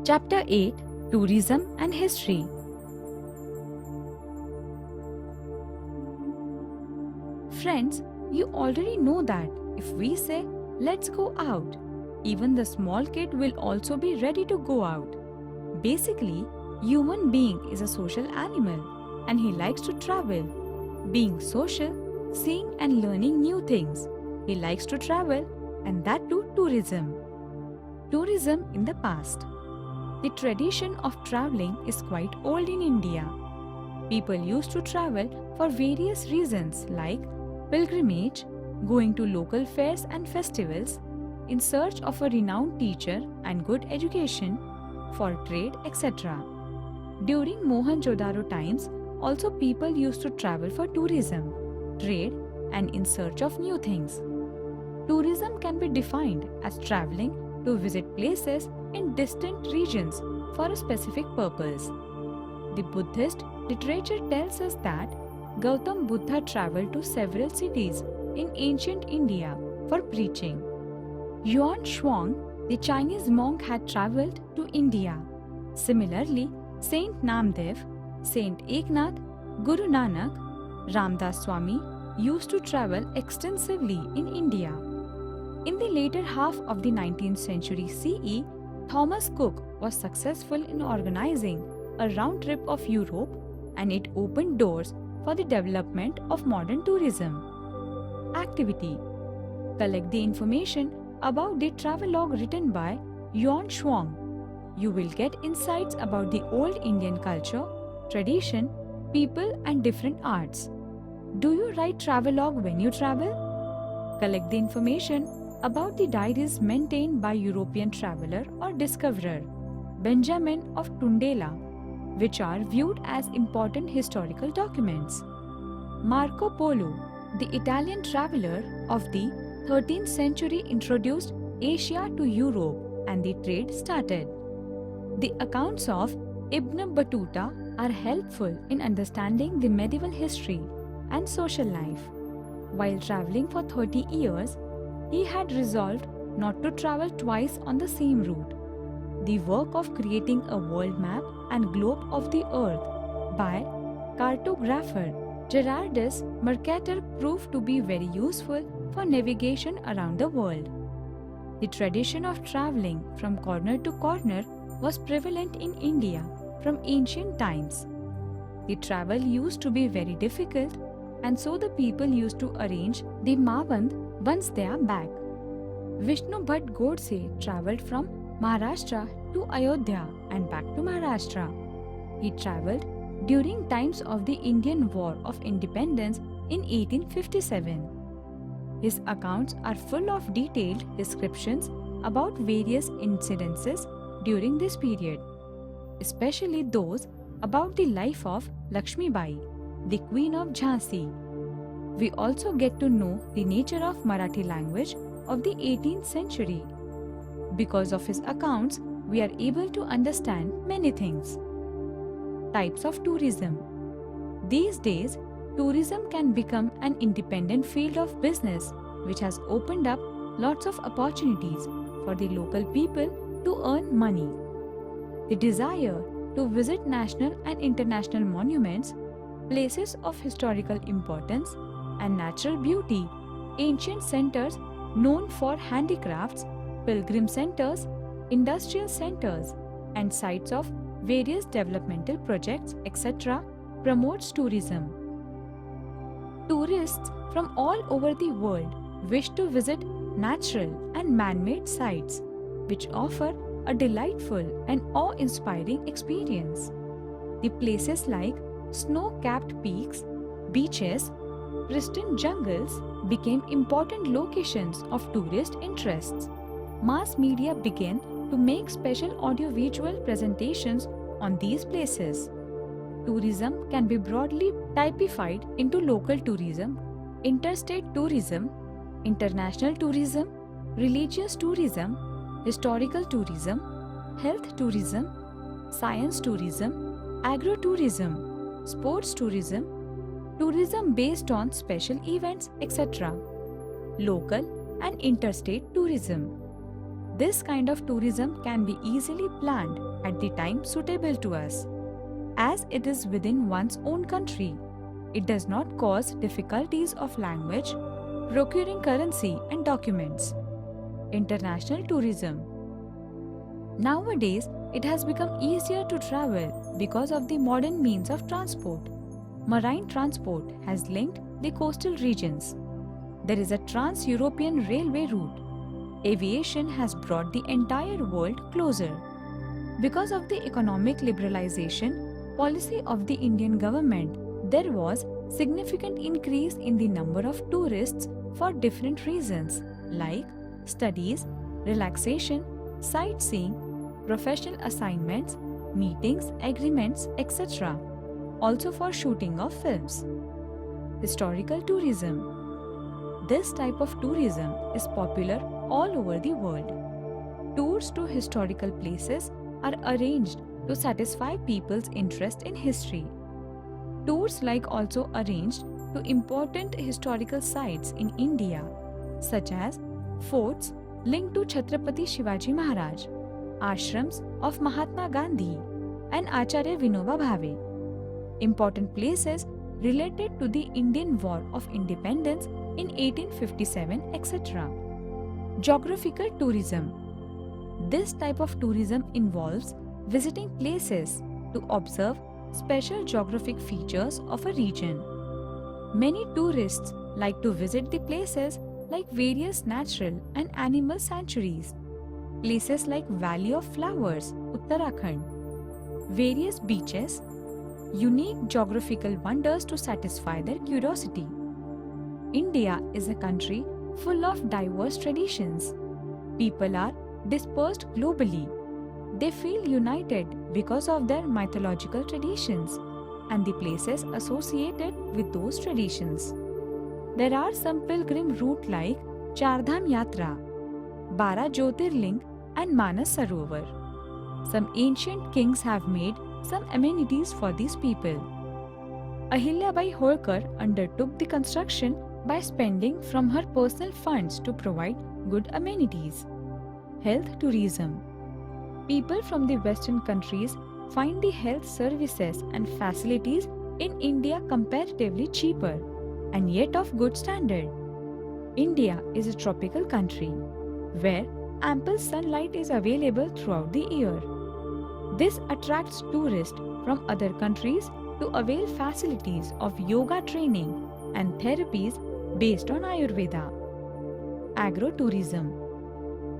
Chapter 8: Tourism and History. Friends, you already know that if we say, let's go out, even the small kid will also be ready to go out. Basically, human being is a social animal and he likes to travel. Being social, seeing and learning new things. He likes to travel, and that too tourism. Tourism in the past. The tradition of traveling is quite old in India. People used to travel for various reasons like pilgrimage, going to local fairs and festivals, in search of a renowned teacher and good education, for trade, etc. During Mohenjo-daro times, also people used to travel for tourism, trade, and in search of new things. Tourism can be defined as traveling to visit places in distant regions for a specific purpose. The Buddhist literature tells us that Gautam Buddha traveled to several cities in ancient India for preaching. Yuan Shuang, the Chinese monk, had traveled to India. Similarly, Saint Namdev, Saint Eknath, Guru Nanak, Ramdas Swami used to travel extensively in India. In the later half of the 19th century CE, Thomas Cook was successful in organizing a round trip of Europe, and it opened doors for the development of modern tourism. Activity: collect the information about the travelogue written by Yuan Shuang. You will get insights about the old Indian culture, tradition, people and different arts. Do you write travelogue when you travel? Collect the information about the diaries maintained by European traveler or discoverer Benjamin of Tundela, which are viewed as important historical documents. Marco Polo, the Italian traveler of the 13th century, introduced Asia to Europe and the trade started. The accounts of Ibn Battuta are helpful in understanding the medieval history and social life. While traveling for 30 years, he had resolved not to travel twice on the same route. The work of creating a world map and globe of the earth by cartographer Gerardus Mercator proved to be very useful for navigation around the world. The tradition of traveling from corner to corner was prevalent in India from ancient times. The travel used to be very difficult, and so the people used to arrange the Mavand once they are back. Vishnu Bhatt Godse travelled from Maharashtra to Ayodhya and back to Maharashtra. He travelled during times of the Indian War of Independence in 1857. His accounts are full of detailed descriptions about various incidences during this period, especially those about the life of Lakshmi Bai, the Queen of Jhansi. We also get to know the nature of Marathi language of the 18th century. Because of his accounts, we are able to understand many things. Types of tourism. These days, tourism can become an independent field of business which has opened up lots of opportunities for the local people to earn money. The desire to visit national and international monuments, places of historical importance and natural beauty, ancient centers known for handicrafts, pilgrim centers, industrial centers, and sites of various developmental projects, etc., promotes tourism. Tourists from all over the world wish to visit natural and man-made sites, which offer a delightful and awe-inspiring experience. The places like snow-capped peaks, beaches, pristine jungles became important locations of tourist interests. Mass media began to make special audiovisual presentations on these places. Tourism can be broadly typified into local tourism, interstate tourism, international tourism, religious tourism, historical tourism, health tourism, science tourism, agro-tourism, sports tourism, tourism based on special events, etc. Local and interstate tourism. This kind of tourism can be easily planned at the time suitable to us, as it is within one's own country. It does not cause difficulties of language, procuring currency and documents. International tourism. Nowadays, it has become easier to travel because of the modern means of transport. Marine transport has linked the coastal regions. There is a trans-European railway route. Aviation has brought the entire world closer. Because of the economic liberalization policy of the Indian government, there was significant increase in the number of tourists for different reasons like studies, relaxation, sightseeing, professional assignments, meetings, agreements, etc. Also for shooting of films. Historical tourism. This type of tourism is popular all over the world. Tours to historical places are arranged to satisfy people's interest in history. Tours like also arranged to important historical sites in India, such as forts linked to Chhatrapati Shivaji Maharaj, ashrams of Mahatma Gandhi and Acharya Vinoba Bhave, important places related to the Indian War of Independence in 1857, etc. Geographical tourism. This type of tourism involves visiting places to observe special geographic features of a region. Many tourists like to visit the places like various natural and animal sanctuaries, places like Valley of Flowers, Uttarakhand, various beaches, unique geographical wonders to satisfy their curiosity. India is a country full of diverse traditions. People are dispersed globally. They feel united because of their mythological traditions and the places associated with those traditions. There are some pilgrim routes like Chardham Yatra, Bara Jyotirling and Manas Sarovar. Some ancient kings have made some amenities for these people. Ahilyabai Holkar undertook the construction by spending from her personal funds to provide good amenities. Health tourism. People from the Western countries find the health services and facilities in India comparatively cheaper and yet of good standard. India is a tropical country where ample sunlight is available throughout the year. This attracts tourists from other countries to avail facilities of yoga training and therapies based on Ayurveda. Agro-tourism.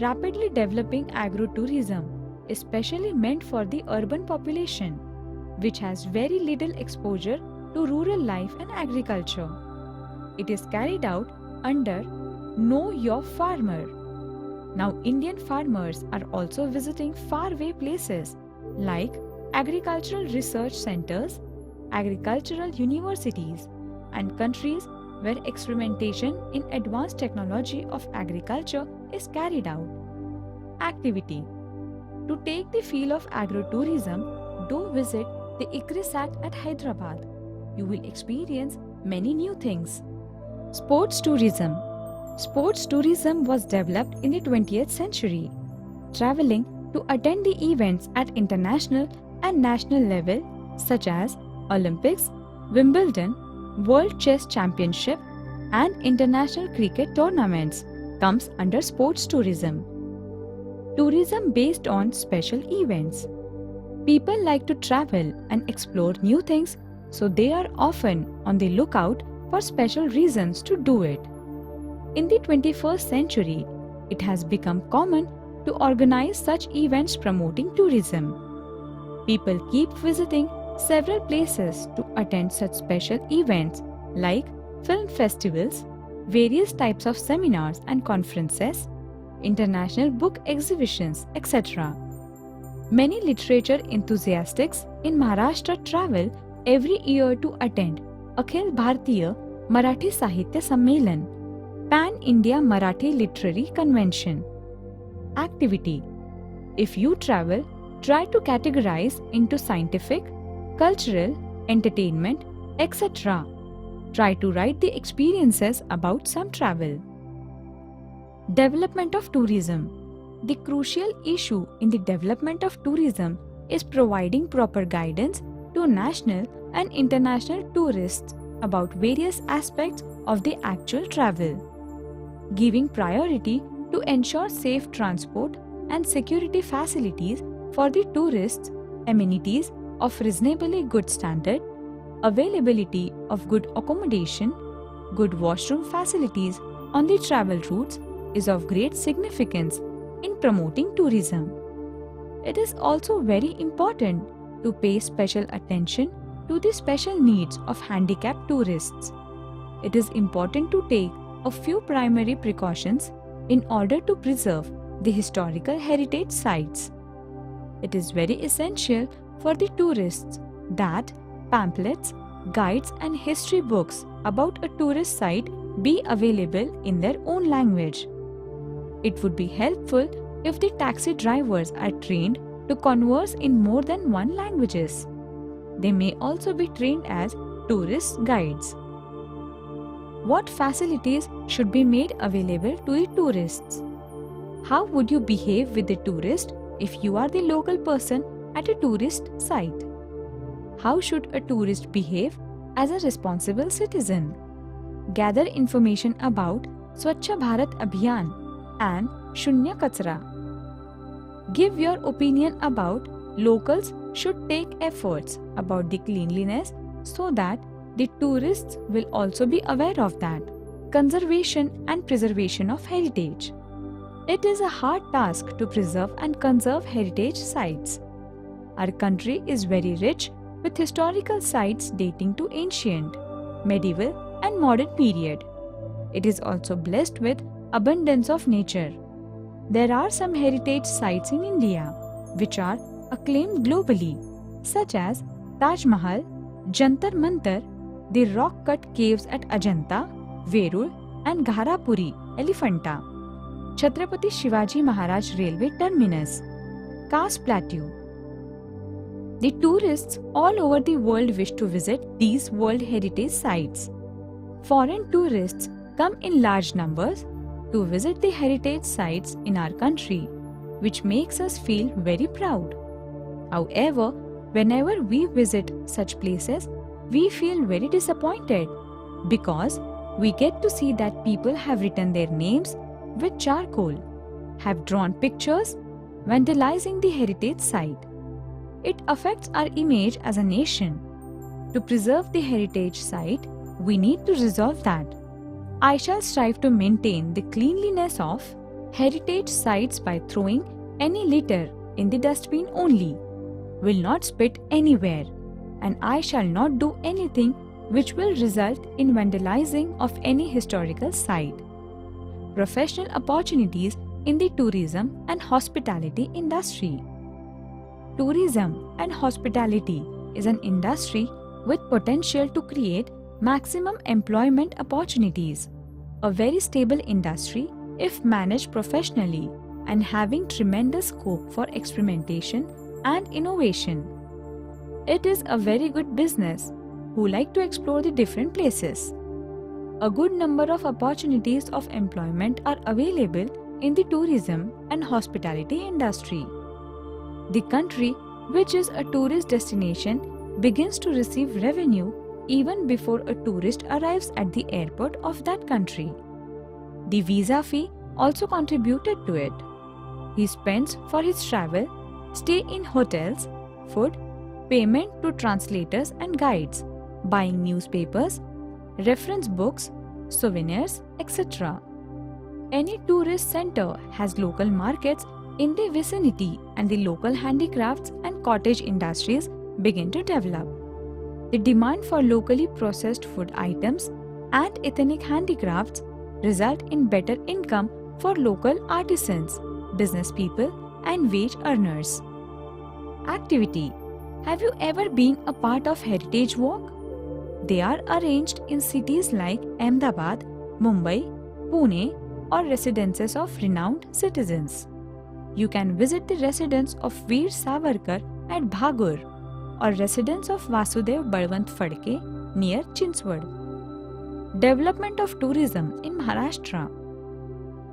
Rapidly developing agro-tourism is specially meant for the urban population, which has very little exposure to rural life and agriculture. It is carried out under Know Your Farmer. Now Indian farmers are also visiting faraway places like agricultural research centers, agricultural universities, and countries where experimentation in advanced technology of agriculture is carried out. Activity. To take the feel of agro-tourism, do visit the ICRISAT at Hyderabad. You will experience many new things. Sports tourism. Sports tourism was developed in the 20th century. Traveling to attend the events at international and national level such as Olympics, Wimbledon, World Chess Championship and international cricket tournaments comes under sports tourism. Tourism based on special events. People like to travel and explore new things, so they are often on the lookout for special reasons to do it. In the 21st century, it has become common to organize such events promoting tourism. People keep visiting several places to attend such special events like film festivals, various types of seminars and conferences, international book exhibitions, etc. Many literature enthusiasts in Maharashtra travel every year to attend Akhil Bhartiya Marathi Sahitya Sammelan, Pan-India Marathi Literary Convention. Activity. If you travel, try to categorize into scientific, cultural, entertainment, etc. Try to write the experiences about some travel. Development of tourism. The crucial issue in the development of tourism is providing proper guidance to national and international tourists about various aspects of the actual travel, giving priority to ensure safe transport and security facilities for the tourists, amenities of reasonably good standard, availability of good accommodation, good washroom facilities on the travel routes is of great significance in promoting tourism. It is also very important to pay special attention to the special needs of handicapped tourists. It is important to take a few primary precautions in order to preserve the historical heritage sites. It is very essential for the tourists that pamphlets, guides and history books about a tourist site be available in their own language. It would be helpful if the taxi drivers are trained to converse in more than one languages. They may also be trained as tourist guides. What facilities should be made available to the tourists? How would you behave with the tourist if you are the local person at a tourist site? How should a tourist behave as a responsible citizen? Gather information about Swachh Bharat Abhiyan and Shunya Kachra. Give your opinion about locals should take efforts about the cleanliness so that the tourists will also be aware of that. Conservation and preservation of heritage. It is a hard task to preserve and conserve heritage sites. Our country is very rich with historical sites dating to ancient, medieval and modern period. It is also blessed with abundance of nature. There are some heritage sites in India which are acclaimed globally, such as Taj Mahal, Jantar Mantar, the rock-cut caves at Ajanta, Verul and Gharapuri, Elephanta, Chhatrapati Shivaji Maharaj Railway Terminus, Khas Plateau. The tourists all over the world wish to visit these World Heritage Sites. Foreign tourists come in large numbers to visit the heritage sites in our country, which makes us feel very proud. However, whenever we visit such places, we feel very disappointed because we get to see that people have written their names with charcoal, have drawn pictures, vandalizing the heritage site. It affects our image as a nation. To preserve the heritage site, we need to resolve that. I shall strive to maintain the cleanliness of heritage sites by throwing any litter in the dustbin only, will not spit anywhere, and I shall not do anything which will result in vandalizing of any historical site. Professional opportunities in the tourism and hospitality industry. Tourism and hospitality is an industry with potential to create maximum employment opportunities, a very stable industry if managed professionally and having tremendous scope for experimentation and innovation. It is a very good business who like to explore the different places. A good number of opportunities of employment are available in the tourism and hospitality industry. The country, which is a tourist destination, begins to receive revenue even before a tourist arrives at the airport of that country. The visa fee also contributed to it. He spends for his travel, stay in hotels, food, payment to translators and guides, buying newspapers, reference books, souvenirs, etc. Any tourist center has local markets in the vicinity and the local handicrafts and cottage industries begin to develop. The demand for locally processed food items and ethnic handicrafts result in better income for local artisans, business people and wage earners. Activity. Have you ever been a part of Heritage Walk? They are arranged in cities like Ahmedabad, Mumbai, Pune or residences of renowned citizens. You can visit the residence of Veer Savarkar at Bhagur or residence of Vasudev Balwant Phadke near Chinswad. Development of tourism in Maharashtra.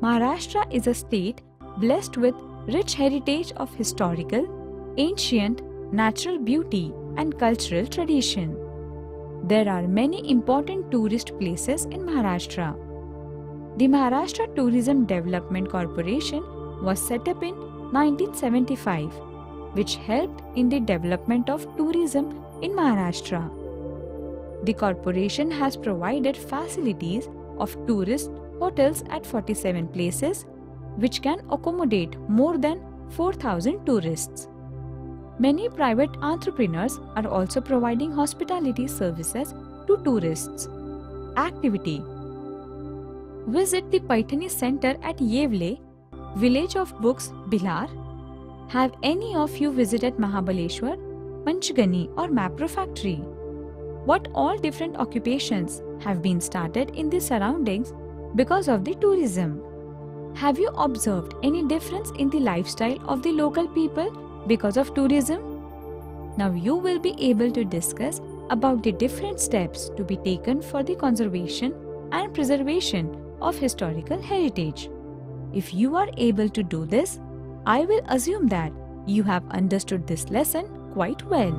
Maharashtra is a state blessed with rich heritage of historical, ancient, natural beauty and cultural tradition. There are many important tourist places in Maharashtra. The Maharashtra Tourism Development Corporation was set up in 1975, which helped in the development of tourism in Maharashtra. The corporation has provided facilities of tourist hotels at 47 places, which can accommodate more than 4,000 tourists. Many private entrepreneurs are also providing hospitality services to tourists. Activity: visit the Paithani Center at Yevle, Village of Books, Bihar. Have any of you visited Mahabaleshwar, Panchgani or Mapro factory? What all different occupations have been started in the surroundings because of the tourism? Have you observed any difference in the lifestyle of the local people because of tourism? Now you will be able to discuss about the different steps to be taken for the conservation and preservation of historical heritage. If you are able to do this, I will assume that you have understood this lesson quite well.